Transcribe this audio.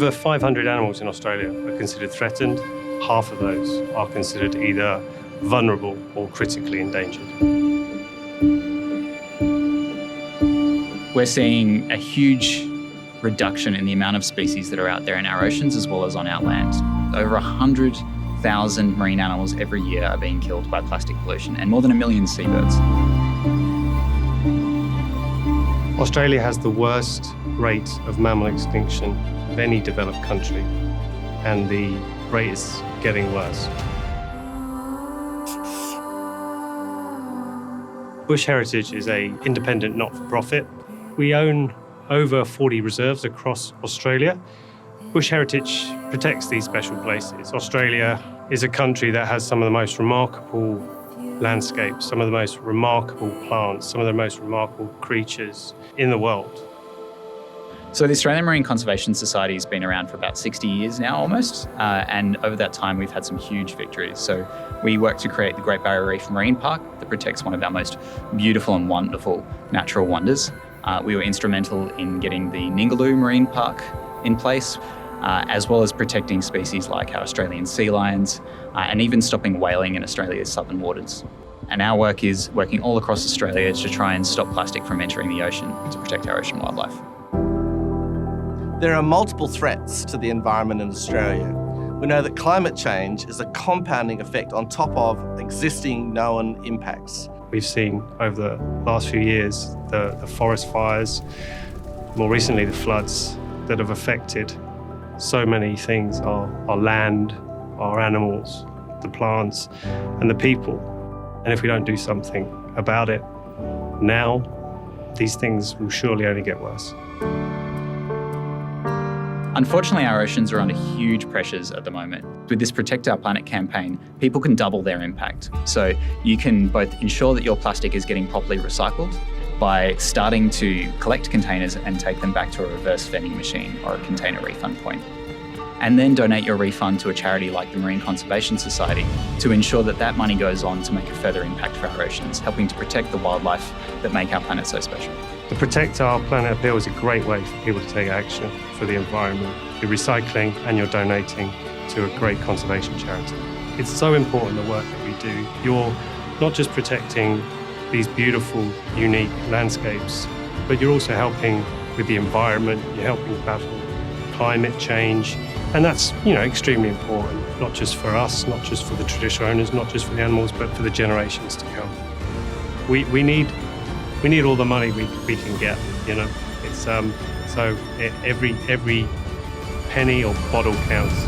Over 500 animals in Australia are considered threatened. Half of those are considered either vulnerable or critically endangered. We're seeing a huge reduction in the amount of species that are out there in our oceans as well as on our land. Over 100,000 marine animals every year are being killed by plastic pollution, and more than 1 million seabirds. Australia has the worst rate of mammal extinction of any developed country, and the rate is getting worse. Bush Heritage is an independent not-for-profit. We own over 40 reserves across Australia. Bush Heritage protects these special places. Australia is a country that has some of the most remarkable landscapes, some of the most remarkable plants, some of the most remarkable creatures in the world. So the Australian Marine Conservation Society has been around for about 60 years now almost, and over that time we've had some huge victories. So we work to create the Great Barrier Reef Marine Park that protects one of our most beautiful and wonderful natural wonders. We were instrumental in getting the Ningaloo Marine Park in place, as well as protecting species like our Australian sea lions, and even stopping whaling in Australia's southern waters. And our work is working all across Australia to try and stop plastic from entering the ocean to protect our ocean wildlife. There are multiple threats to the environment in Australia. We know that climate change is a compounding effect on top of existing known impacts. We've seen over the last few years the forest fires, more recently the floods that have affected so many things, our land, our animals, the plants and the people. And if we don't do something about it now, these things will surely only get worse. Unfortunately, our oceans are under huge pressures at the moment. With this Protect Our Planet campaign, people can double their impact. So you can both ensure that your plastic is getting properly recycled by starting to collect containers and take them back to a reverse vending machine or a container refund point. And then donate your refund to a charity like the Marine Conservation Society to ensure that that money goes on to make a further impact for our oceans, helping to protect the wildlife that make our planet so special. The Protect Our Planet appeal is a great way for people to take action for the environment. You're recycling and you're donating to a great conservation charity. It's so important, the work that we do. You're not just protecting these beautiful, unique landscapes, but you're also helping with the environment, you're helping battle climate change. And that's, extremely important, not just for us, not just for the traditional owners, not just for the animals, but for the generations to come. We need all the money we can get, It's so every penny or bottle counts.